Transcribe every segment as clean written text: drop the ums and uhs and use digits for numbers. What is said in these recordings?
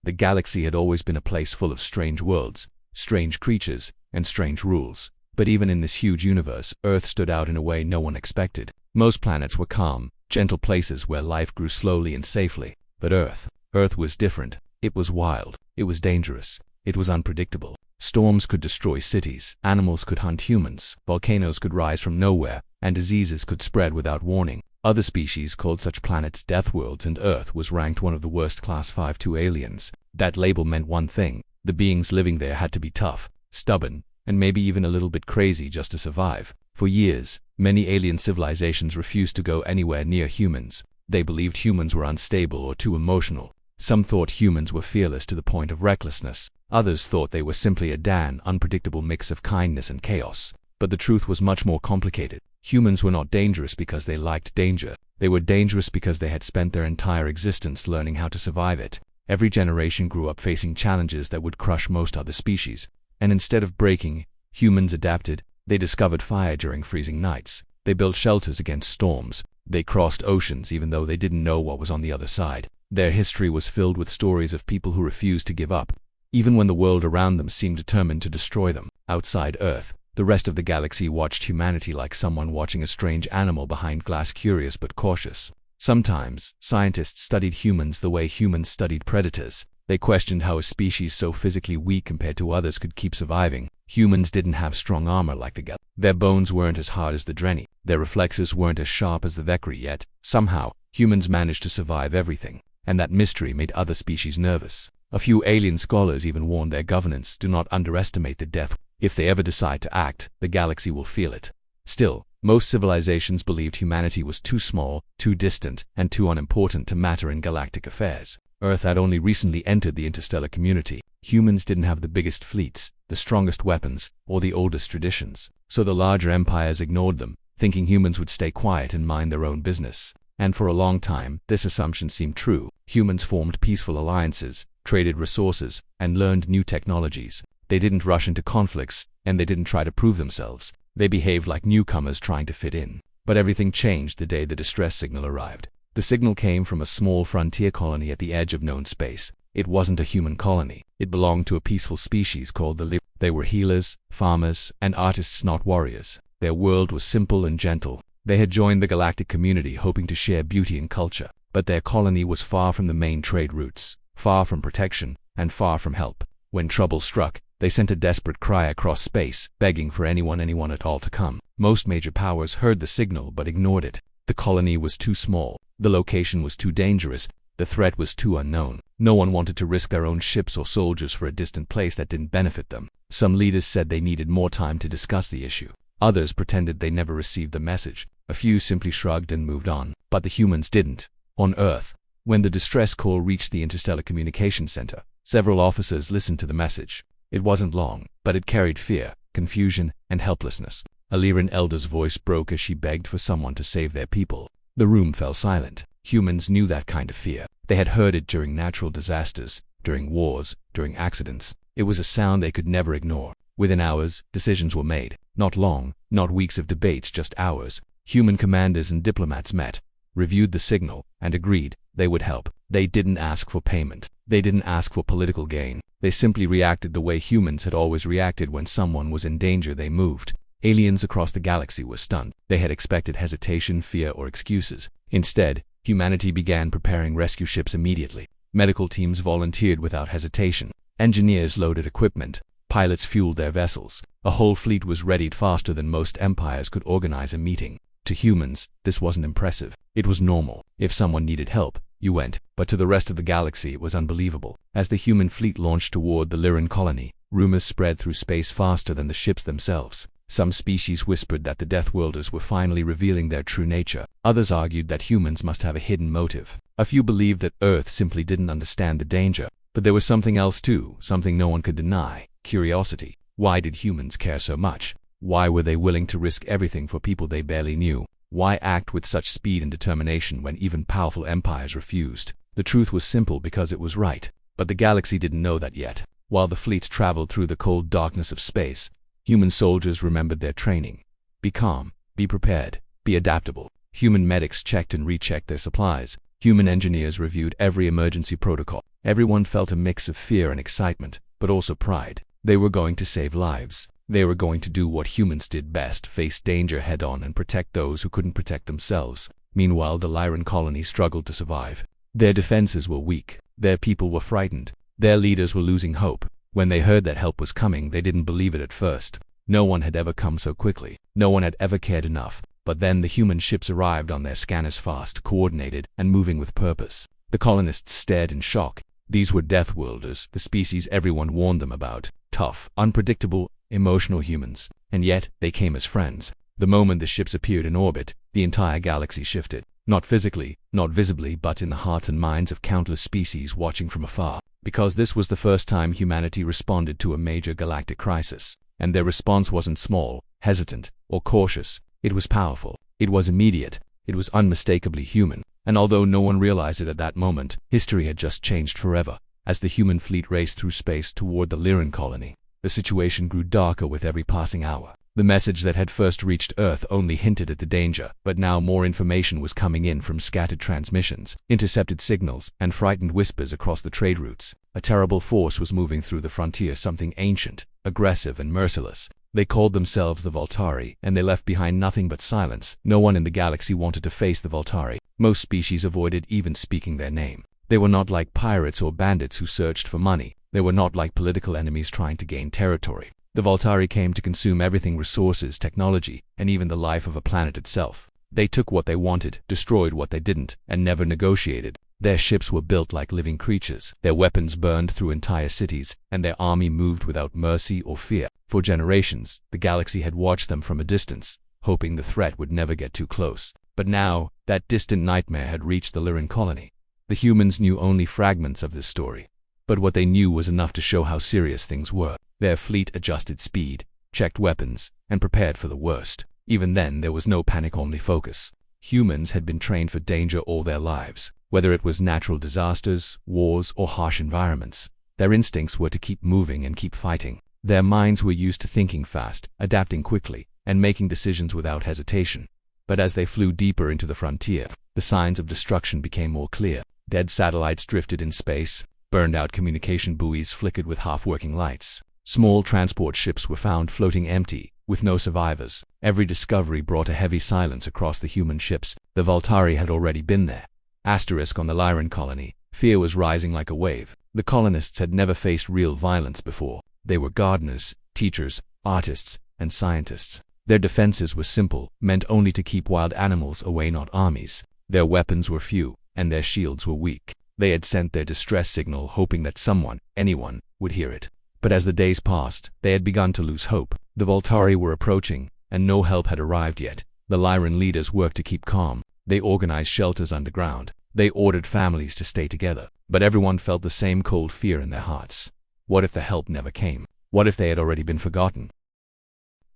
The galaxy had always been a place full of strange worlds, strange creatures, and strange rules. But even in this huge universe, Earth stood out in a way no one expected. Most planets were calm, gentle places where life grew slowly and safely. But Earth was different. It was wild. It was dangerous. It was unpredictable. Storms could destroy cities, animals could hunt humans, volcanoes could rise from nowhere, and diseases could spread without warning. Other species called such planets Deathworlds, and Earth was ranked one of the worst Class 5-2 aliens. That label meant one thing: the beings living there had to be tough, stubborn, and maybe even a little bit crazy just to survive. For years, many alien civilizations refused to go anywhere near humans. They believed humans were unstable or too emotional. Some thought humans were fearless to the point of recklessness. Others thought they were simply a unpredictable mix of kindness and chaos. But the truth was much more complicated. Humans were not dangerous because they liked danger. They were dangerous because they had spent their entire existence learning how to survive it. Every generation grew up facing challenges that would crush most other species. And instead of breaking, humans adapted. They discovered fire during freezing nights. They built shelters against storms. They crossed oceans even though they didn't know what was on the other side. Their history was filled with stories of people who refused to give up, even when the world around them seemed determined to destroy them. Outside Earth, the rest of the galaxy watched humanity like someone watching a strange animal behind glass, curious but cautious. Sometimes, scientists studied humans the way humans studied predators. They questioned how a species so physically weak compared to others could keep surviving. Humans didn't have strong armor like the galaxy. Their bones weren't as hard as the Drenni. Their reflexes weren't as sharp as the Vekri, yet somehow, humans managed to survive everything. And that mystery made other species nervous. A few alien scholars even warned their governance, do not underestimate the death. If they ever decide to act, the galaxy will feel it. Still, most civilizations believed humanity was too small, too distant, and too unimportant to matter in galactic affairs. Earth had only recently entered the interstellar community. Humans didn't have the biggest fleets, the strongest weapons, or the oldest traditions. So the larger empires ignored them, thinking humans would stay quiet and mind their own business. And for a long time, this assumption seemed true. Humans formed peaceful alliances, traded resources, and learned new technologies. They didn't rush into conflicts, and they didn't try to prove themselves. They behaved like newcomers trying to fit in. But everything changed the day the distress signal arrived. The signal came from a small frontier colony at the edge of known space. It wasn't a human colony. It belonged to a peaceful species called the Liv. They were healers, farmers, and artists, not warriors. Their world was simple and gentle. They had joined the galactic community hoping to share beauty and culture. But their colony was far from the main trade routes, far from protection, and far from help. When trouble struck, they sent a desperate cry across space, begging for anyone at all to come. Most major powers heard the signal but ignored it. The colony was too small. The location was too dangerous. The threat was too unknown. No one wanted to risk their own ships or soldiers for a distant place that didn't benefit them. Some leaders said they needed more time to discuss the issue. Others pretended they never received the message. A few simply shrugged and moved on. But the humans didn't. On Earth, when the distress call reached the Interstellar Communications Center, several officers listened to the message. It wasn't long, but it carried fear, confusion, and helplessness. A Lyran elder's voice broke as she begged for someone to save their people. The room fell silent. Humans knew that kind of fear. They had heard it during natural disasters, during wars, during accidents. It was a sound they could never ignore. Within hours, decisions were made. Not long, not weeks of debates, just hours. Human commanders and diplomats met, reviewed the signal, and agreed they would help. They didn't ask for payment. They didn't ask for political gain. They simply reacted the way humans had always reacted when someone was in danger. They moved. Aliens across the galaxy were stunned. They had expected hesitation, fear, or excuses. Instead, humanity began preparing rescue ships immediately. Medical teams volunteered without hesitation. Engineers loaded equipment. Pilots fueled their vessels. A whole fleet was readied faster than most empires could organize a meeting. To humans, this wasn't impressive. It was normal. If someone needed help, you went. But to the rest of the galaxy, it was unbelievable. As the human fleet launched toward the Lyran colony, rumors spread through space faster than the ships themselves. Some species whispered that the Deathworlders were finally revealing their true nature. Others argued that humans must have a hidden motive. A few believed that Earth simply didn't understand the danger. But there was something else too, something no one could deny: curiosity. Why did humans care so much? Why were they willing to risk everything for people they barely knew? Why act with such speed and determination when even powerful empires refused? The truth was simple: because it was right. But the galaxy didn't know that yet. While the fleets traveled through the cold darkness of space, human soldiers remembered their training. Be calm, be prepared, be adaptable. Human medics checked and rechecked their supplies. Human engineers reviewed every emergency protocol. Everyone felt a mix of fear and excitement, but also pride. They were going to save lives. They were going to do what humans did best, face danger head-on and protect those who couldn't protect themselves. Meanwhile, the Lyran colony struggled to survive. Their defenses were weak. Their people were frightened. Their leaders were losing hope. When they heard that help was coming, they didn't believe it at first. No one had ever come so quickly. No one had ever cared enough. But then the human ships arrived on their scanners, fast, coordinated, and moving with purpose. The colonists stared in shock. These were Deathworlders, the species everyone warned them about. Tough, unpredictable, emotional humans. And yet, they came as friends. The moment the ships appeared in orbit, the entire galaxy shifted. Not physically, not visibly, but in the hearts and minds of countless species watching from afar. Because this was the first time humanity responded to a major galactic crisis. And their response wasn't small, hesitant, or cautious. It was powerful. It was immediate. It was unmistakably human. And although no one realized it at that moment, history had just changed forever. As the human fleet raced through space toward the Lyran colony, the situation grew darker with every passing hour. The message that had first reached Earth only hinted at the danger, but now more information was coming in from scattered transmissions, intercepted signals, and frightened whispers across the trade routes. A terrible force was moving through the frontier, something ancient, aggressive, and merciless. They called themselves the Voltari, and they left behind nothing but silence. No one in the galaxy wanted to face the Voltari. Most species avoided even speaking their name. They were not like pirates or bandits who searched for money. They were not like political enemies trying to gain territory. The Voltari came to consume everything: resources, technology, and even the life of a planet itself. They took what they wanted, destroyed what they didn't, and never negotiated. Their ships were built like living creatures. Their weapons burned through entire cities, and their army moved without mercy or fear. For generations, the galaxy had watched them from a distance, hoping the threat would never get too close. But now, that distant nightmare had reached the Lyran colony. The humans knew only fragments of this story. But what they knew was enough to show how serious things were. Their fleet adjusted speed, checked weapons, and prepared for the worst. Even then, there was no panic, only focus. Humans had been trained for danger all their lives. Whether it was natural disasters, wars, or harsh environments, their instincts were to keep moving and keep fighting. Their minds were used to thinking fast, adapting quickly, and making decisions without hesitation. But as they flew deeper into the frontier, the signs of destruction became more clear. Dead satellites drifted in space. Burned-out communication buoys flickered with half-working lights. Small transport ships were found floating empty, with no survivors. Every discovery brought a heavy silence across the human ships. The Voltari had already been there. Asterisk on the Lyran colony. Fear was rising like a wave. The colonists had never faced real violence before. They were gardeners, teachers, artists, and scientists. Their defenses were simple, meant only to keep wild animals away, not armies. Their weapons were few, and their shields were weak. They had sent their distress signal, hoping that someone, anyone, would hear it. But as the days passed, they had begun to lose hope. The Voltari were approaching, and no help had arrived yet. The Lyran leaders worked to keep calm. They organized shelters underground. They ordered families to stay together. But everyone felt the same cold fear in their hearts. What if the help never came? What if they had already been forgotten?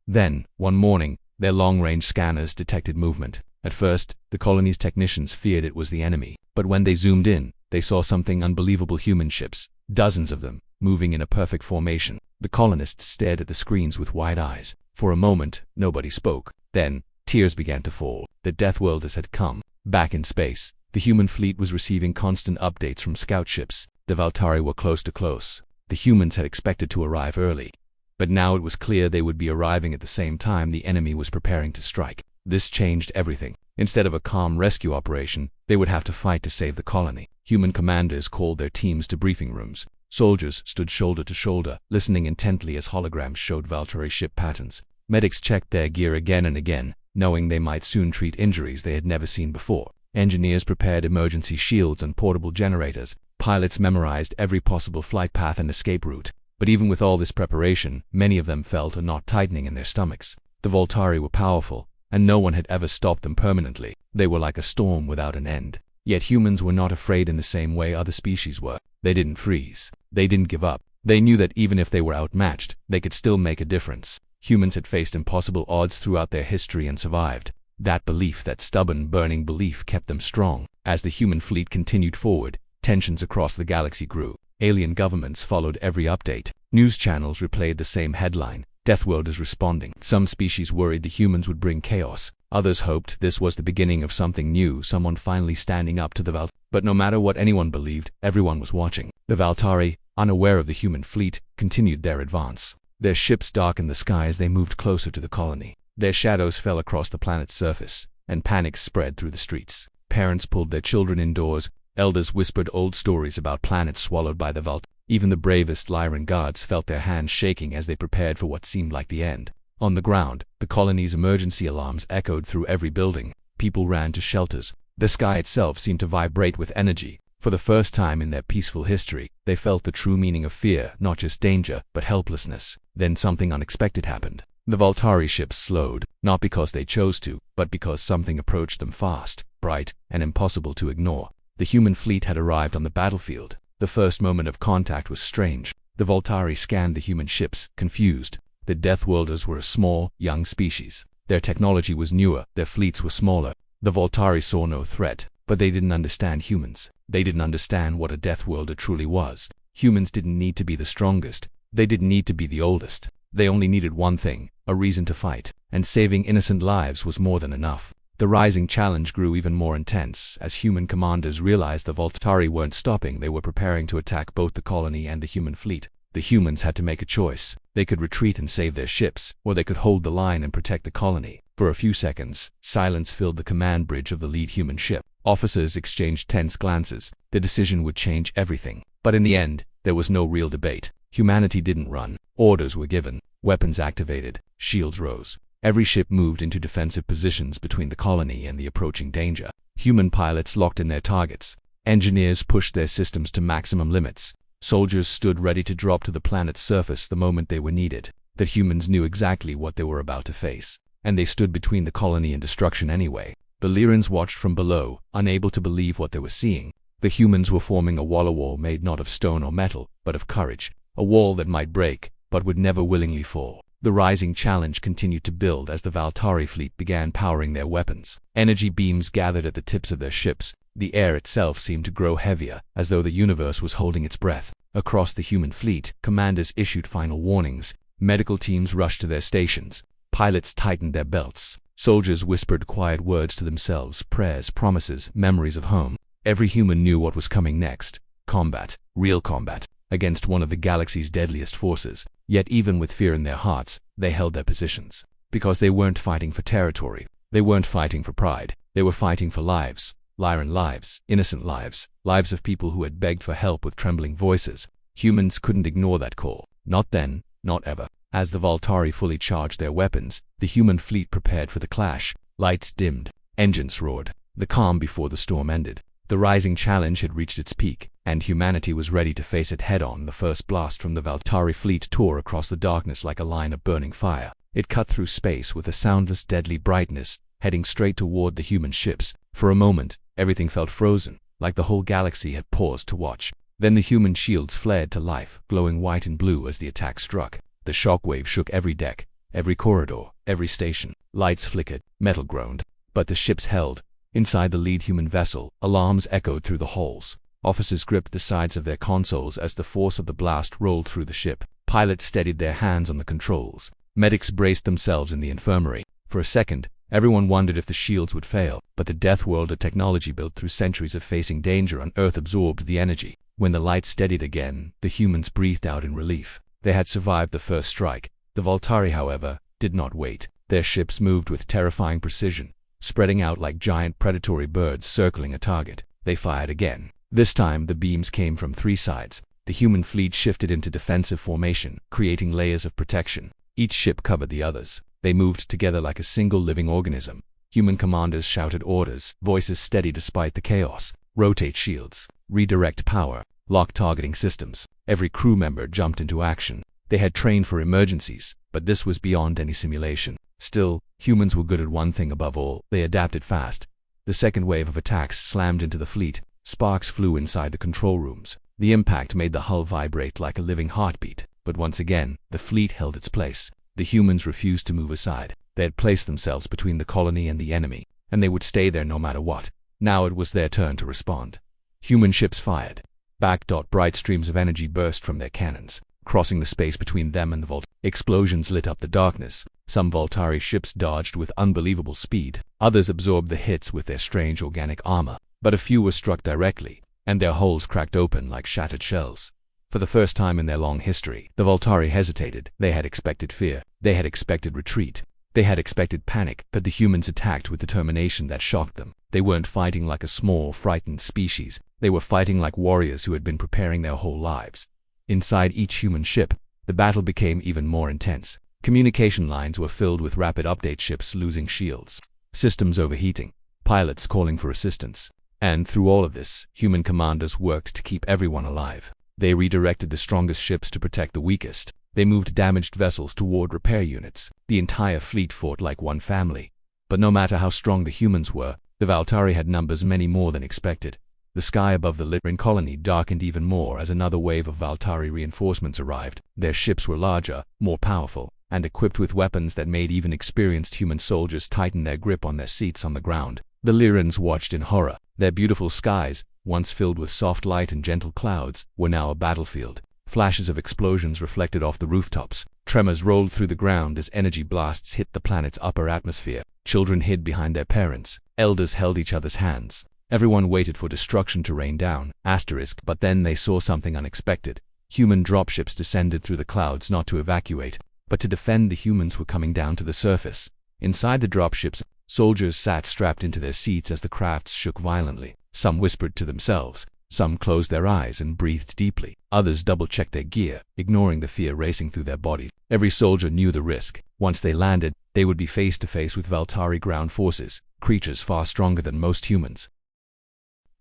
Then, one morning, their long-range scanners detected movement. At first, the colony's technicians feared it was the enemy. But when they zoomed in, they saw something unbelievable: human ships, dozens of them, moving in a perfect formation. The colonists stared at the screens with wide eyes. For a moment, nobody spoke. Then, tears began to fall. The Deathworlders had come. Back in space, the human fleet was receiving constant updates from scout ships. The Voltari were close to close. The humans had expected to arrive early. But now it was clear they would be arriving at the same time the enemy was preparing to strike. This changed everything. Instead of a calm rescue operation, they would have to fight to save the colony. Human commanders called their teams to briefing rooms. Soldiers stood shoulder to shoulder, listening intently as holograms showed Voltari ship patterns. Medics checked their gear again and again, knowing they might soon treat injuries they had never seen before. Engineers prepared emergency shields and portable generators. Pilots memorized every possible flight path and escape route. But even with all this preparation, many of them felt a knot tightening in their stomachs. The Voltari were powerful, and no one had ever stopped them permanently. They were like a storm without an end. Yet humans were not afraid in the same way other species were. They didn't freeze. They didn't give up. They knew that even if they were outmatched, they could still make a difference. Humans had faced impossible odds throughout their history and survived. That belief, that stubborn, burning belief, kept them strong. As the human fleet continued forward, tensions across the galaxy grew. Alien governments followed every update. News channels replayed the same headline: Deathworlders responding. Some species worried the humans would bring chaos. Others hoped this was the beginning of something new, someone finally standing up to the Valtari. But no matter what anyone believed, everyone was watching. The Valtari, unaware of the human fleet, continued their advance. Their ships darkened the sky as they moved closer to the colony. Their shadows fell across the planet's surface, and panic spread through the streets. Parents pulled their children indoors. Elders whispered old stories about planets swallowed by the Valtari. Even the bravest Lyran guards felt their hands shaking as they prepared for what seemed like the end. On the ground, the colony's emergency alarms echoed through every building. People ran to shelters. The sky itself seemed to vibrate with energy. For the first time in their peaceful history, they felt the true meaning of fear, not just danger, but helplessness. Then something unexpected happened. The Valtari ships slowed, not because they chose to, but because something approached them fast, bright, and impossible to ignore. The human fleet had arrived on the battlefield. The first moment of contact was strange. The Valtari scanned the human ships, confused. The Deathworlders were a small, young species. Their technology was newer, their fleets were smaller. The Valtari saw no threat, but they didn't understand humans. They didn't understand what a Deathworlder truly was. Humans didn't need to be the strongest. They didn't need to be the oldest. They only needed one thing, a reason to fight. And saving innocent lives was more than enough. The rising challenge grew even more intense. As human commanders realized the Valtari weren't stopping, they were preparing to attack both the colony and the human fleet. The humans had to make a choice. They could retreat and save their ships, or they could hold the line and protect the colony. For a few seconds, silence filled the command bridge of the lead human ship. Officers exchanged tense glances. The decision would change everything. But in the end, there was no real debate. Humanity didn't run. Orders were given. Weapons activated. Shields rose. Every ship moved into defensive positions between the colony and the approaching danger. Human pilots locked in their targets. Engineers pushed their systems to maximum limits. Soldiers stood ready to drop to the planet's surface the moment they were needed. The humans knew exactly what they were about to face, and they stood between the colony and destruction anyway. The Lyrans watched from below, unable to believe what they were seeing. The humans were forming a wall made not of stone or metal, but of courage. A wall that might break, but would never willingly fall. The rising challenge continued to build as the Valtari fleet began powering their weapons. Energy beams gathered at the tips of their ships. The air itself seemed to grow heavier, as though the universe was holding its breath. Across the human fleet, commanders issued final warnings. Medical teams rushed to their stations. Pilots tightened their belts. Soldiers whispered quiet words to themselves, prayers, promises, memories of home. Every human knew what was coming next. Combat, real combat, against one of the galaxy's deadliest forces. Yet even with fear in their hearts, they held their positions. Because they weren't fighting for territory. They weren't fighting for pride. They were fighting for lives. Lyran lives, innocent lives, lives of people who had begged for help with trembling voices. Humans couldn't ignore that call. Not then, not ever. As the Valtari fully charged their weapons, the human fleet prepared for the clash. Lights dimmed. Engines roared. The calm before the storm ended. The rising challenge had reached its peak, and humanity was ready to face it head-on. The first blast from the Valtari fleet tore across the darkness like a line of burning fire. It cut through space with a soundless, deadly brightness, heading straight toward the human ships. For a moment, everything felt frozen, like the whole galaxy had paused to watch. Then the human shields flared to life, glowing white and blue as the attack struck. The shockwave shook every deck, every corridor, every station. Lights flickered, metal groaned, but the ships held. Inside the lead human vessel, alarms echoed through the halls. Officers gripped the sides of their consoles as the force of the blast rolled through the ship. Pilots steadied their hands on the controls. Medics braced themselves in the infirmary. For a second, everyone wondered if the shields would fail, but the Deathworlder technology built through centuries of facing danger on Earth absorbed the energy. When the lights steadied again, the humans breathed out in relief. They had survived the first strike. The Valtari, however, did not wait. Their ships moved with terrifying precision, spreading out like giant predatory birds circling a target. They fired again. This time, the beams came from three sides. The human fleet shifted into defensive formation, creating layers of protection. Each ship covered the others. They moved together like a single living organism. Human commanders shouted orders, voices steady despite the chaos. Rotate shields. Redirect power. Lock targeting systems. Every crew member jumped into action. They had trained for emergencies, but this was beyond any simulation. Still, humans were good at one thing above all. They adapted fast. The second wave of attacks slammed into the fleet. Sparks flew inside the control rooms. The impact made the hull vibrate like a living heartbeat. But once again, the fleet held its place. The humans refused to move aside. They had placed themselves between the colony and the enemy, and they would stay there no matter what. Now it was their turn to respond. Human ships fired. Bright streams of energy burst from their cannons. crossing the space between them and the vault. Explosions lit up the darkness. Some Voltari ships dodged with unbelievable speed. Others absorbed the hits with their strange organic armor. But a few were struck directly, and their hulls cracked open like shattered shells. For the first time in their long history, the Voltari hesitated. They had expected fear. They had expected retreat. They had expected panic, but the humans attacked with determination that shocked them. They weren't fighting like a small, frightened species. They were fighting like warriors who had been preparing their whole lives. Inside each human ship, the battle became even more intense. Communication lines were filled with rapid update ships losing shields, systems overheating, pilots calling for assistance. And through all of this, human commanders worked to keep everyone alive. They redirected the strongest ships to protect the weakest. They moved damaged vessels toward repair units. The entire fleet fought like one family. But no matter how strong the humans were, the Voltari had numbers many more than expected. The sky above the Lyran colony darkened even more as another wave of Voltari reinforcements arrived. Their ships were larger, more powerful, and equipped with weapons that made even experienced human soldiers tighten their grip on their seats on the ground. The Lyrans watched in horror. Their beautiful skies, once filled with soft light and gentle clouds, were now a battlefield. Flashes of explosions reflected off the rooftops. Tremors rolled through the ground as energy blasts hit the planet's upper atmosphere. Children hid behind their parents. Elders held each other's hands. Everyone waited for destruction to rain down. But then they saw something unexpected. Human dropships descended through the clouds not to evacuate, but to defend the humans who were coming down to the surface. Inside the dropships, soldiers sat strapped into their seats as the crafts shook violently. Some whispered to themselves. Some closed their eyes and breathed deeply. Others double-checked their gear, ignoring the fear racing through their bodies. Every soldier knew the risk. Once they landed, they would be face to face with Voltari ground forces, creatures far stronger than most humans.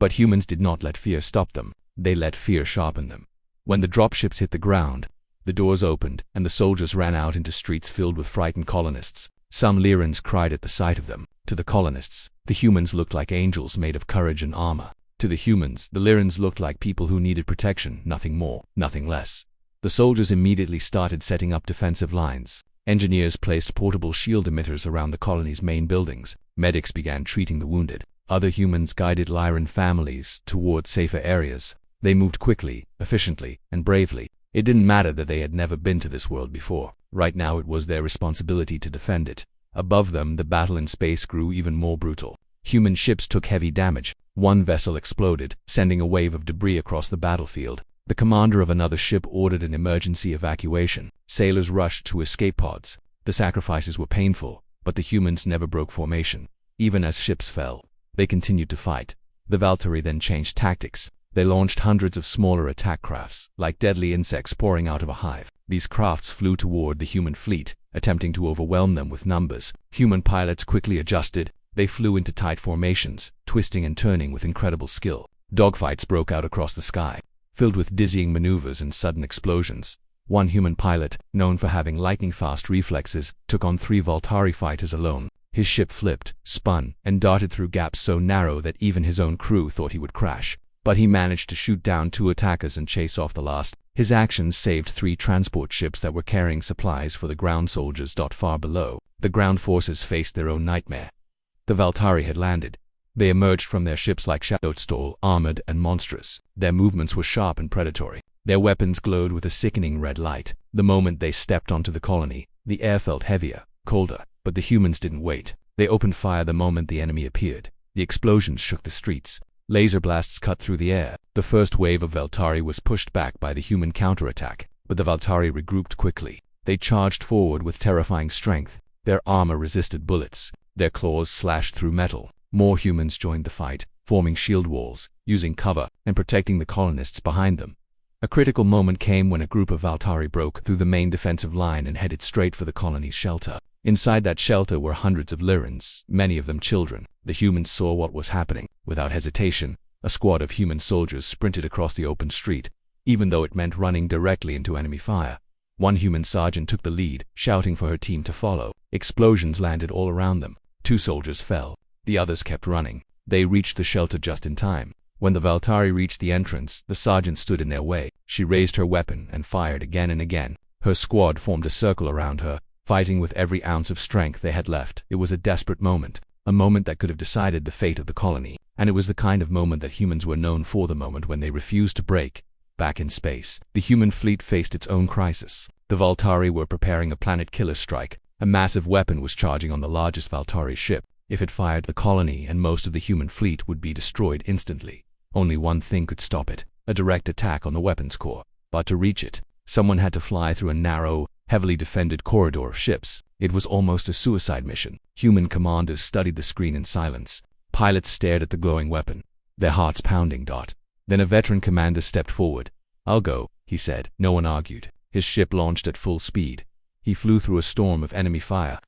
But humans did not let fear stop them. They let fear sharpen them. When the dropships hit the ground, the doors opened, and the soldiers ran out into streets filled with frightened colonists. Some Lyrans cried at the sight of them. To the colonists, the humans looked like angels made of courage and armor. To the humans, the Lyrans looked like people who needed protection, nothing more, nothing less. The soldiers immediately started setting up defensive lines. Engineers placed portable shield emitters around the colony's main buildings. Medics began treating the wounded. Other humans guided Lyran families toward safer areas. They moved quickly, efficiently, and bravely. It didn't matter that they had never been to this world before. Right now it was their responsibility to defend it. Above them, the battle in space grew even more brutal. Human ships took heavy damage. One vessel exploded, sending a wave of debris across the battlefield. The commander of another ship ordered an emergency evacuation. Sailors rushed to escape pods. The sacrifices were painful, but the humans never broke formation. Even as ships fell, they continued to fight. The Voltari then changed tactics. They launched hundreds of smaller attack crafts, like deadly insects pouring out of a hive. These crafts flew toward the human fleet, attempting to overwhelm them with numbers. Human pilots quickly adjusted. They flew into tight formations, twisting and turning with incredible skill. Dogfights broke out across the sky, filled with dizzying maneuvers and sudden explosions. One human pilot, known for having lightning-fast reflexes, took on 3 Voltari fighters alone. His ship flipped, spun, and darted through gaps so narrow that even his own crew thought he would crash. But he managed to shoot down 2 attackers and chase off the last. His actions saved 3 transport ships that were carrying supplies for the ground soldiers. Far below, the ground forces faced their own nightmare. The Voltari had landed. They emerged from their ships like shadow, armored and monstrous. Their movements were sharp and predatory. Their weapons glowed with a sickening red light. The moment they stepped onto the colony, the air felt heavier, colder. But the humans didn't wait. They opened fire the moment the enemy appeared. The explosions shook the streets. Laser blasts cut through the air. The first wave of Voltari was pushed back by the human counterattack, but the Voltari regrouped quickly. They charged forward with terrifying strength. Their armor resisted bullets. Their claws slashed through metal. More humans joined the fight, forming shield walls, using cover, and protecting the colonists behind them. A critical moment came when a group of Voltari broke through the main defensive line and headed straight for the colony's shelter. Inside that shelter were hundreds of Lyrans, many of them children. The humans saw what was happening. Without hesitation, a squad of human soldiers sprinted across the open street, even though it meant running directly into enemy fire. One human sergeant took the lead, shouting for her team to follow. Explosions landed all around them. 2 soldiers fell. The others kept running. They reached the shelter just in time. When the Voltari reached the entrance, the sergeant stood in their way. She raised her weapon and fired again and again. Her squad formed a circle around her, fighting with every ounce of strength they had left. It was a desperate moment, a moment that could have decided the fate of the colony, and it was the kind of moment that humans were known for, the moment when they refused to break. Back in space, the human fleet faced its own crisis. The Valtari were preparing a planet-killer strike. A massive weapon was charging on the largest Valtari ship. If it fired, the colony and most of the human fleet would be destroyed instantly. Only one thing could stop it: a direct attack on the weapons core. But to reach it, someone had to fly through a narrow, heavily defended corridor of ships. It was almost a suicide mission. Human commanders studied the screen in silence. Pilots stared at the glowing weapon, their hearts pounding. Then a veteran commander stepped forward. "I'll go," he said. No one argued. His ship launched at full speed. He flew through a storm of enemy fire,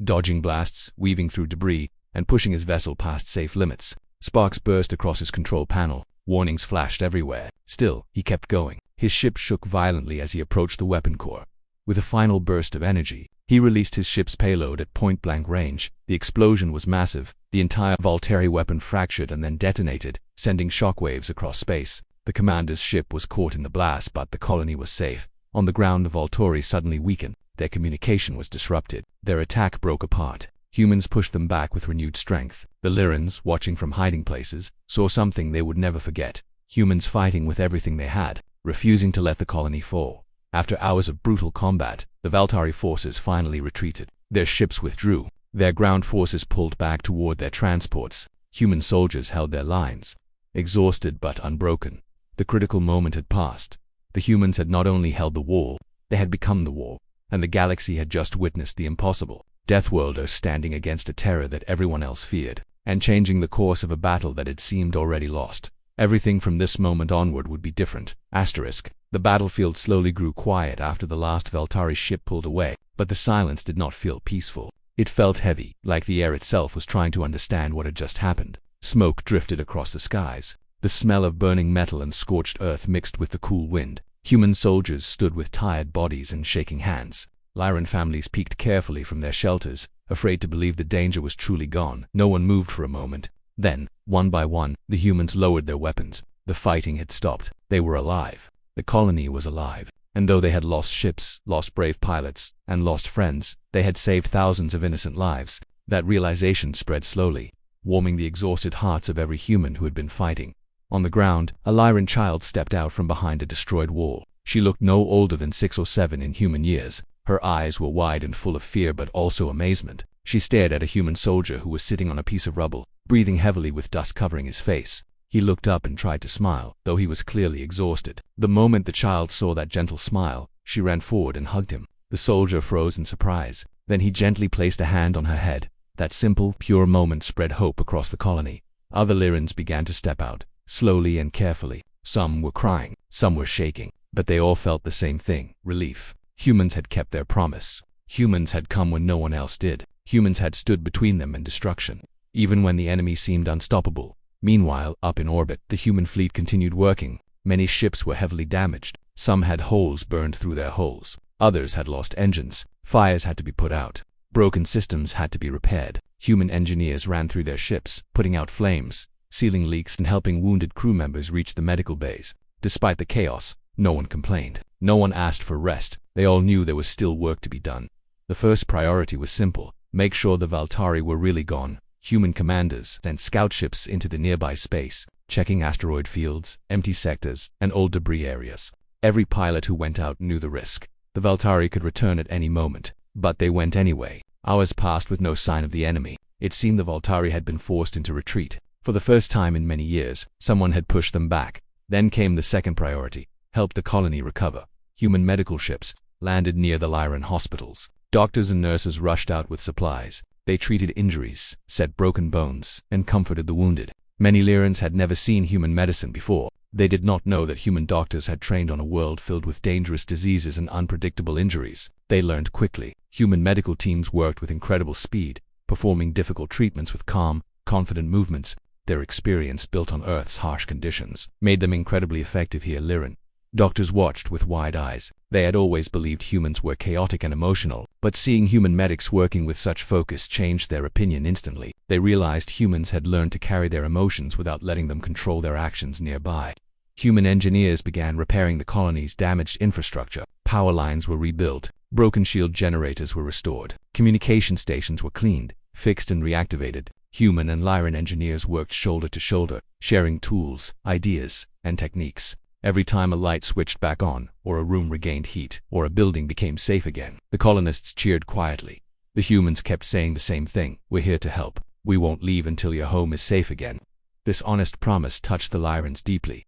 dodging blasts, weaving through debris, and pushing his vessel past safe limits. Sparks burst across his control panel. Warnings flashed everywhere. Still, he kept going. His ship shook violently as he approached the weapon core. With a final burst of energy, he released his ship's payload at point-blank range. The explosion was massive. The entire Valtari weapon fractured and then detonated, sending shockwaves across space. The commander's ship was caught in the blast, but the colony was safe. On the ground, the Valtari suddenly weakened. Their communication was disrupted. Their attack broke apart. Humans pushed them back with renewed strength. The Lyrans, watching from hiding places, saw something they would never forget. Humans fighting with everything they had, refusing to let the colony fall. After hours of brutal combat, the Valtari forces finally retreated. Their ships withdrew. Their ground forces pulled back toward their transports. Human soldiers held their lines, exhausted but unbroken. The critical moment had passed. The humans had not only held the wall, they had become the wall, and the galaxy had just witnessed the impossible. Deathworlders standing against a terror that everyone else feared, and changing the course of a battle that had seemed already lost. Everything from this moment onward would be different. The battlefield slowly grew quiet after the last Valtari ship pulled away, but the silence did not feel peaceful. It felt heavy, like the air itself was trying to understand what had just happened. Smoke drifted across the skies. The smell of burning metal and scorched earth mixed with the cool wind. Human soldiers stood with tired bodies and shaking hands. Lyran families peeked carefully from their shelters, afraid to believe the danger was truly gone. No one moved for a moment. Then, one by one, the humans lowered their weapons. The fighting had stopped. They were alive. The colony was alive. And though they had lost ships, lost brave pilots, and lost friends, they had saved thousands of innocent lives. That realization spread slowly, warming the exhausted hearts of every human who had been fighting. On the ground, a Lyran child stepped out from behind a destroyed wall. She looked no older than 6 or 7 in human years. Her eyes were wide and full of fear but also amazement. She stared at a human soldier who was sitting on a piece of rubble, breathing heavily with dust covering his face. He looked up and tried to smile, though he was clearly exhausted. The moment the child saw that gentle smile, she ran forward and hugged him. The soldier froze in surprise. Then he gently placed a hand on her head. That simple, pure moment spread hope across the colony. Other Lyrans began to step out, slowly and carefully. Some were crying, some were shaking, but they all felt the same thing: relief. Humans had kept their promise. Humans had come when no one else did. Humans had stood between them and destruction, even when the enemy seemed unstoppable. Meanwhile, up in orbit, the human fleet continued working. Many ships were heavily damaged. Some had holes burned through their hulls. Others had lost engines. Fires had to be put out. Broken systems had to be repaired. Human engineers ran through their ships, putting out flames, sealing leaks, and helping wounded crew members reach the medical bays. Despite the chaos, no one complained. No one asked for rest. They all knew there was still work to be done. The first priority was simple: make sure the Valtari were really gone. Human commanders sent scout ships into the nearby space, checking asteroid fields, empty sectors, and old debris areas. Every pilot who went out knew the risk. The Valtari could return at any moment, but they went anyway. Hours passed with no sign of the enemy. It seemed the Valtari had been forced into retreat. For the first time in many years, someone had pushed them back. Then came the second priority: help the colony recover. Human medical ships landed near the Lyran hospitals. Doctors and nurses rushed out with supplies. They treated injuries, set broken bones, and comforted the wounded. Many Lyrans had never seen human medicine before. They did not know that human doctors had trained on a world filled with dangerous diseases and unpredictable injuries. They learned quickly. Human medical teams worked with incredible speed, performing difficult treatments with calm, confident movements. Their experience, built on Earth's harsh conditions, made them incredibly effective here. Lyran doctors watched with wide eyes. They had always believed humans were chaotic and emotional, but seeing human medics working with such focus changed their opinion instantly. They realized humans had learned to carry their emotions without letting them control their actions nearby. Human engineers began repairing the colony's damaged infrastructure. Power lines were rebuilt. Broken shield generators were restored. Communication stations were cleaned, fixed, and reactivated. Human and Lyran engineers worked shoulder to shoulder, sharing tools, ideas, and techniques. Every time a light switched back on, or a room regained heat, or a building became safe again, the colonists cheered quietly. The humans kept saying the same thing: "We're here to help. We won't leave until your home is safe again." This honest promise touched the Lyrans deeply.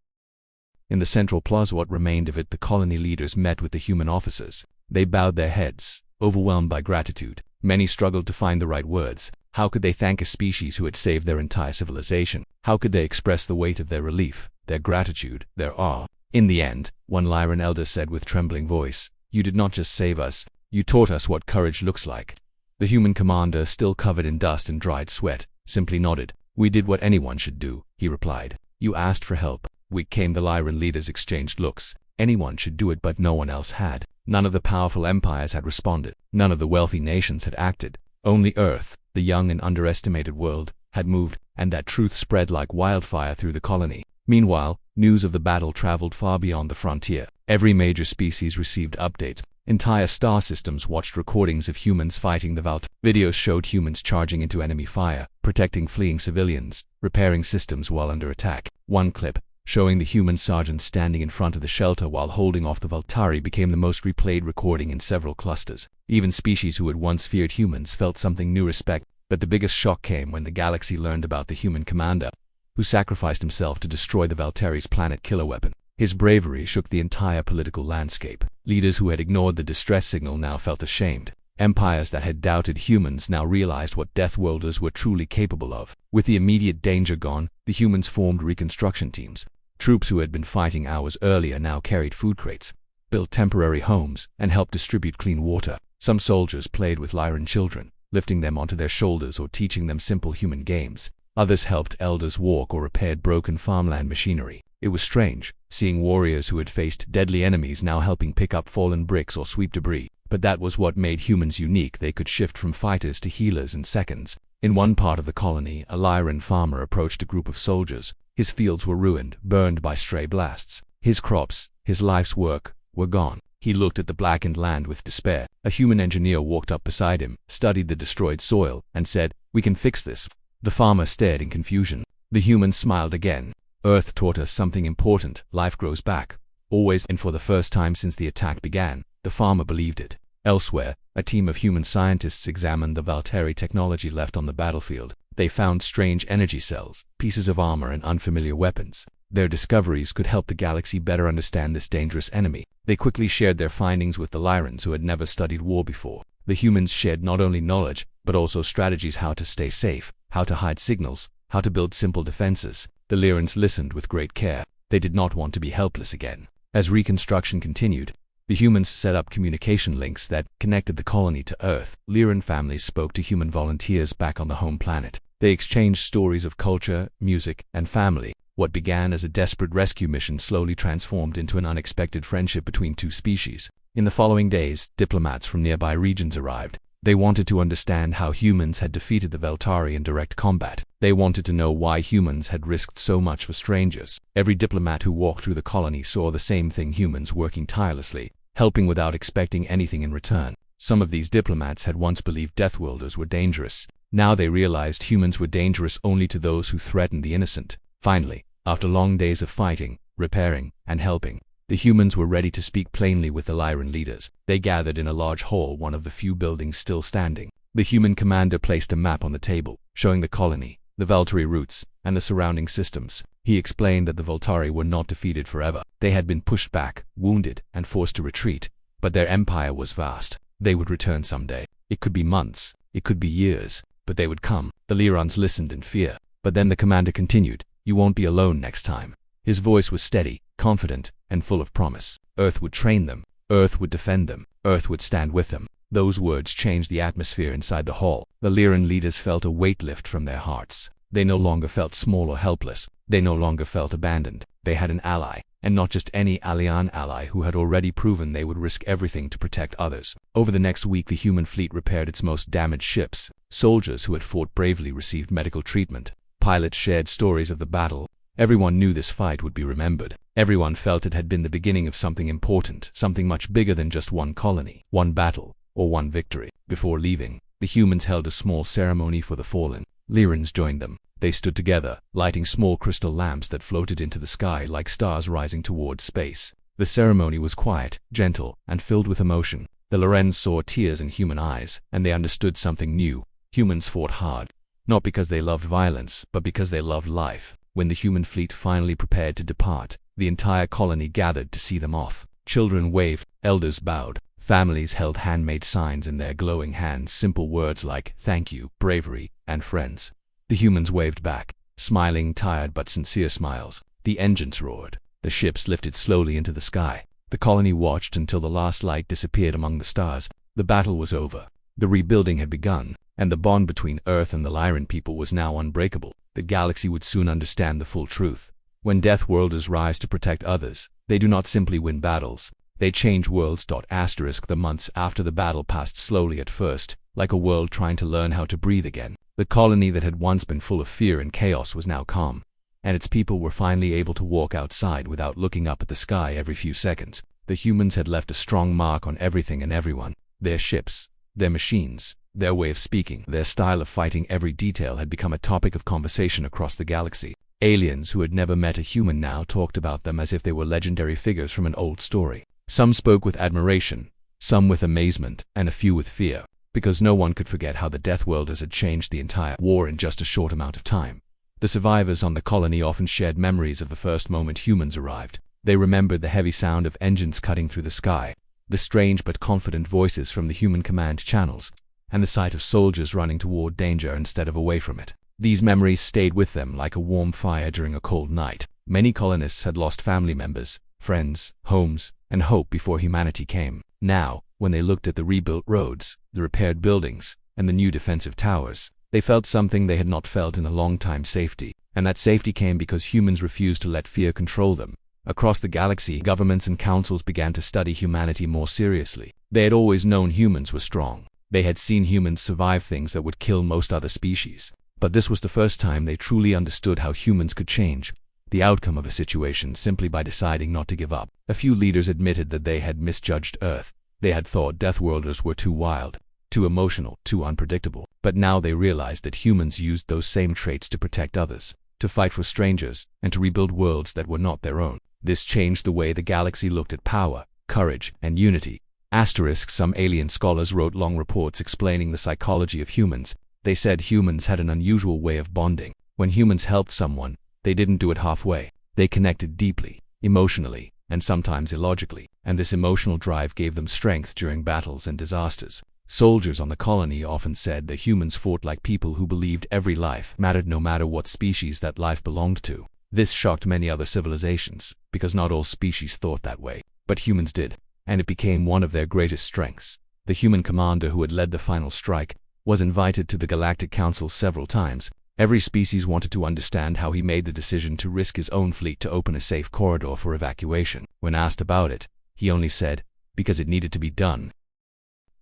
In the central plaza, what remained of it, the colony leaders met with the human officers. They bowed their heads, overwhelmed by gratitude. Many struggled to find the right words. How could they thank a species who had saved their entire civilization? How could they express the weight of their relief, their gratitude, their awe? In the end, one Lyran elder said with trembling voice, "You did not just save us, you taught us what courage looks like." The human commander, still covered in dust and dried sweat, simply nodded. "We did what anyone should do," he replied. "You asked for help. We came." The Lyran leaders exchanged looks. Anyone should do it, but no one else had. None of the powerful empires had responded. None of the wealthy nations had acted. Only Earth, the young and underestimated world, had moved, and that truth spread like wildfire through the colony. Meanwhile, news of the battle traveled far beyond the frontier. Every major species received updates. Entire star systems watched recordings of humans fighting the Valt. Videos showed humans charging into enemy fire, protecting fleeing civilians, repairing systems while under attack. One clip, showing the human sergeant standing in front of the shelter while holding off the Valtari, became the most replayed recording in several clusters. Even species who had once feared humans felt something new: respect. But the biggest shock came when the galaxy learned about the human commander, who sacrificed himself to destroy the Valtari's planet killer weapon. His bravery shook the entire political landscape. Leaders who had ignored the distress signal now felt ashamed. Empires that had doubted humans now realized what Deathworlders were truly capable of. With the immediate danger gone, the humans formed reconstruction teams. Troops who had been fighting hours earlier now carried food crates, built temporary homes, and helped distribute clean water. Some soldiers played with Lyran children, lifting them onto their shoulders or teaching them simple human games. Others helped elders walk or repaired broken farmland machinery. It was strange, seeing warriors who had faced deadly enemies now helping pick up fallen bricks or sweep debris. But that was what made humans unique. They could shift from fighters to healers in seconds. In one part of the colony, a Lyran farmer approached a group of soldiers. His fields were ruined, burned by stray blasts. His crops, his life's work, were gone. He looked at the blackened land with despair. A human engineer walked up beside him, studied the destroyed soil, and said, "We can fix this." The farmer stared in confusion. The human smiled again. "Earth taught us something important. Life grows back. Always." And for the first time since the attack began, the farmer believed it. Elsewhere, a team of human scientists examined the Valtari technology left on the battlefield. They found strange energy cells, pieces of armor, and unfamiliar weapons. Their discoveries could help the galaxy better understand this dangerous enemy. They quickly shared their findings with the Lyrans, who had never studied war before. The humans shared not only knowledge, but also strategies: how to stay safe, how to hide signals, how to build simple defenses. The Lyrans listened with great care. They did not want to be helpless again. As reconstruction continued, the humans set up communication links that connected the colony to Earth. Lyran families spoke to human volunteers back on the home planet. They exchanged stories of culture, music, and family. What began as a desperate rescue mission slowly transformed into an unexpected friendship between two species. In the following days, diplomats from nearby regions arrived. They wanted to understand how humans had defeated the Valtari in direct combat. They wanted to know why humans had risked so much for strangers. Every diplomat who walked through the colony saw the same thing: humans working tirelessly, helping without expecting anything in return. Some of these diplomats had once believed Deathworlders were dangerous. Now they realized humans were dangerous only to those who threatened the innocent. Finally, after long days of fighting, repairing, and helping, the humans were ready to speak plainly with the Lyran leaders. They gathered in a large hall, one of the few buildings still standing. The human commander placed a map on the table, showing the colony, the Valtari routes, and the surrounding systems. He explained that the Valtari were not defeated forever. They had been pushed back, wounded, and forced to retreat. But their empire was vast. They would return someday. It could be months, it could be years, but they would come. The Lyrans listened in fear. But then the commander continued, "You won't be alone next time." His voice was steady, confident, and full of promise. Earth would train them. Earth would defend them. Earth would stand with them. Those words changed the atmosphere inside the hall. The Lyran leaders felt a weight lift from their hearts. They no longer felt small or helpless. They no longer felt abandoned. They had an ally, and not just any alien ally, who had already proven they would risk everything to protect others. Over the next week, the human fleet repaired its most damaged ships. Soldiers who had fought bravely received medical treatment. Pilots shared stories of the battle. Everyone knew this fight would be remembered. Everyone felt it had been the beginning of something important, something much bigger than just one colony, one battle, or one victory. Before leaving, the humans held a small ceremony for the fallen. Lyrans joined them. They stood together, lighting small crystal lamps that floated into the sky like stars rising towards space. The ceremony was quiet, gentle, and filled with emotion. The Lyrans saw tears in human eyes, and they understood something new. Humans fought hard, not because they loved violence, but because they loved life. When the human fleet finally prepared to depart, the entire colony gathered to see them off. Children waved, elders bowed, families held handmade signs in their glowing hands, simple words like thank you, bravery, and friends. The humans waved back, smiling tired but sincere smiles. The engines roared. The ships lifted slowly into the sky. The colony watched until the last light disappeared among the stars. The battle was over. The rebuilding had begun, and the bond between Earth and the Lyran people was now unbreakable. The galaxy would soon understand the full truth. When Deathworlders rise to protect others, they do not simply win battles. They change worlds. The months after the battle passed slowly at first, like a world trying to learn how to breathe again. The colony that had once been full of fear and chaos was now calm, and its people were finally able to walk outside without looking up at the sky every few seconds. The humans had left a strong mark on everything and everyone. Their ships, their machines, their way of speaking, their style of fighting, every detail had become a topic of conversation across the galaxy. Aliens who had never met a human now talked about them as if they were legendary figures from an old story. Some spoke with admiration, some with amazement, and a few with fear, because no one could forget how the Deathworlders had changed the entire war in just a short amount of time. The survivors on the colony often shared memories of the first moment humans arrived. They remembered the heavy sound of engines cutting through the sky, the strange but confident voices from the human command channels, and the sight of soldiers running toward danger instead of away from it. These memories stayed with them like a warm fire during a cold night. Many colonists had lost family members, friends, homes, and hope before humanity came. Now, when they looked at the rebuilt roads, the repaired buildings, and the new defensive towers, they felt something they had not felt in a long time: safety. And that safety came because humans refused to let fear control them. Across the galaxy, governments and councils began to study humanity more seriously. They had always known humans were strong. They had seen humans survive things that would kill most other species. But this was the first time they truly understood how humans could change the outcome of a situation simply by deciding not to give up. A few leaders admitted that they had misjudged Earth. They had thought Deathworlders were too wild, too emotional, too unpredictable. But now they realized that humans used those same traits to protect others, to fight for strangers, and to rebuild worlds that were not their own. This changed the way the galaxy looked at power, courage, and unity. Some alien scholars wrote long reports explaining the psychology of humans. They said humans had an unusual way of bonding. When humans helped someone, they didn't do it halfway. They connected deeply, emotionally, and sometimes illogically, and this emotional drive gave them strength during battles and disasters. Soldiers on the colony often said that humans fought like people who believed every life mattered no matter what species that life belonged to. This shocked many other civilizations, because not all species thought that way, but humans did, and it became one of their greatest strengths. The human commander who had led the final strike was invited to the Galactic Council several times. Every species wanted to understand how he made the decision to risk his own fleet to open a safe corridor for evacuation. When asked about it, he only said, because it needed to be done.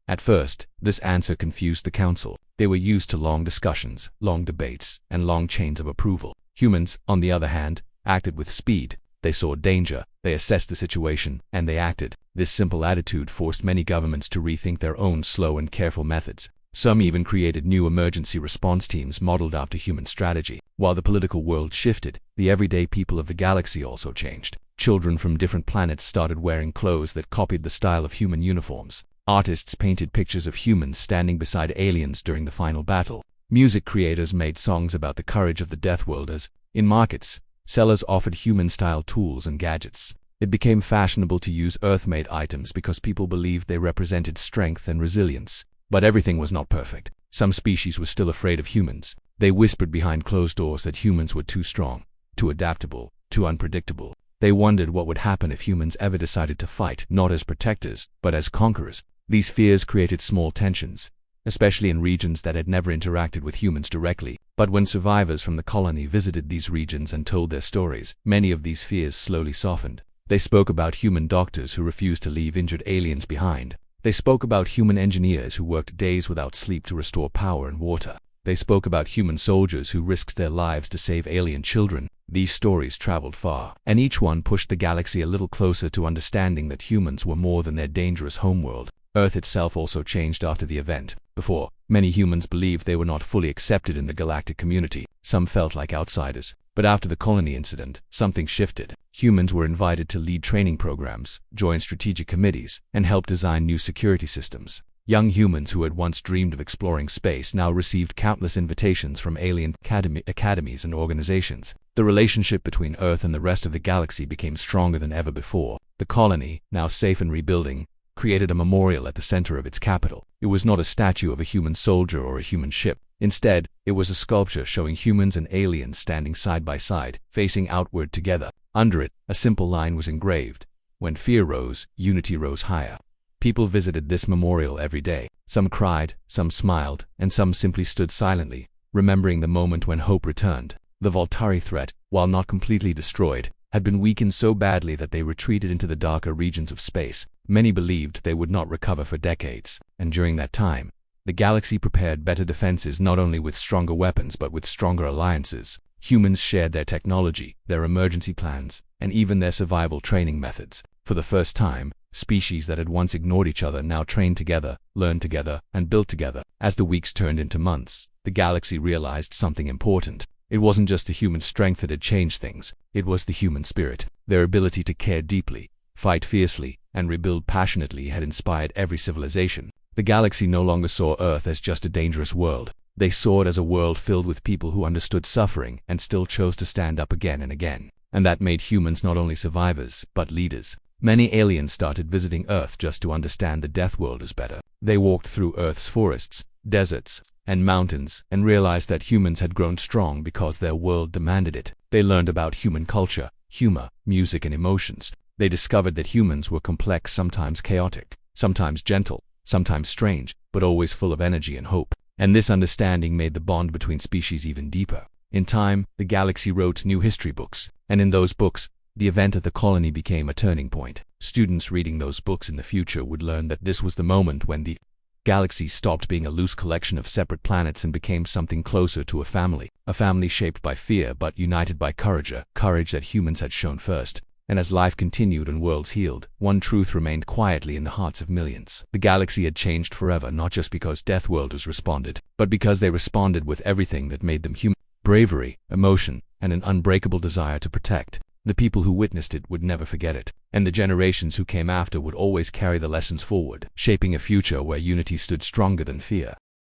At first, this answer confused the council. They were used to long discussions, long debates, and long chains of approval. Humans, on the other hand, acted with speed. They saw danger, they assessed the situation, and they acted. This simple attitude forced many governments to rethink their own slow and careful methods. Some even created new emergency response teams modeled after human strategy. While the political world shifted, the everyday people of the galaxy also changed. Children from different planets started wearing clothes that copied the style of human uniforms. Artists painted pictures of humans standing beside aliens during the final battle. Music creators made songs about the courage of the Deathworlders. In markets, sellers offered human-style tools and gadgets. It became fashionable to use Earth-made items because people believed they represented strength and resilience. But everything was not perfect. Some species were still afraid of humans. They whispered behind closed doors that humans were too strong, too adaptable, too unpredictable. They wondered what would happen if humans ever decided to fight, not as protectors, but as conquerors. These fears created small tensions, especially in regions that had never interacted with humans directly. But when survivors from the colony visited these regions and told their stories, many of these fears slowly softened. They spoke about human doctors who refused to leave injured aliens behind. They spoke about human engineers who worked days without sleep to restore power and water. They spoke about human soldiers who risked their lives to save alien children. These stories traveled far, and each one pushed the galaxy a little closer to understanding that humans were more than their dangerous homeworld. Earth itself also changed after the event. Before, Many humans believed they were not fully accepted in the galactic community. Some felt like outsiders. But after the colony incident, something shifted. Humans were invited to lead training programs, join strategic committees, and help design new security systems. Young humans who had once dreamed of exploring space now received countless invitations from alien academies and organizations. The relationship between Earth and the rest of the galaxy became stronger than ever before. The colony, now safe and rebuilding, created a memorial at the center of its capital. It was not a statue of a human soldier or a human ship. Instead, it was a sculpture showing humans and aliens standing side by side, facing outward together. Under it, a simple line was engraved: "When fear rose, unity rose higher." People visited this memorial every day. Some cried, some smiled, and some simply stood silently, remembering the moment when hope returned. The Voltari threat, while not completely destroyed, had been weakened so badly that they retreated into the darker regions of space. Many believed they would not recover for decades, and during that time, the galaxy prepared better defenses, not only with stronger weapons but with stronger alliances. Humans shared their technology, their emergency plans, and even their survival training methods. For the first time, species that had once ignored each other now trained together, learned together, and built together. As the weeks turned into months, the galaxy realized something important. It wasn't just the human strength that had changed things, it was the human spirit. Their ability to care deeply, fight fiercely, and rebuild passionately had inspired every civilization. The galaxy no longer saw Earth as just a dangerous world. They saw it as a world filled with people who understood suffering and still chose to stand up again and again. And that made humans not only survivors, but leaders. Many aliens started visiting Earth just to understand the Deathworlders better. They walked through Earth's forests, deserts, and mountains and realized that humans had grown strong because their world demanded it. They learned about human culture, humor, music, and emotions. They discovered that humans were complex, sometimes chaotic, sometimes gentle, sometimes strange, but always full of energy and hope. And this understanding made the bond between species even deeper. In time, the galaxy wrote new history books, and in those books, the event at the colony became a turning point. Students reading those books in the future would learn that this was the moment when the galaxy stopped being a loose collection of separate planets and became something closer to a family shaped by fear but united by courage, a courage that humans had shown first. And as life continued and worlds healed, one truth remained quietly in the hearts of millions. The galaxy had changed forever, not just because Deathworlders responded, but because they responded with everything that made them human: bravery, emotion, and an unbreakable desire to protect. The people who witnessed it would never forget it, and the generations who came after would always carry the lessons forward, shaping a future where unity stood stronger than fear.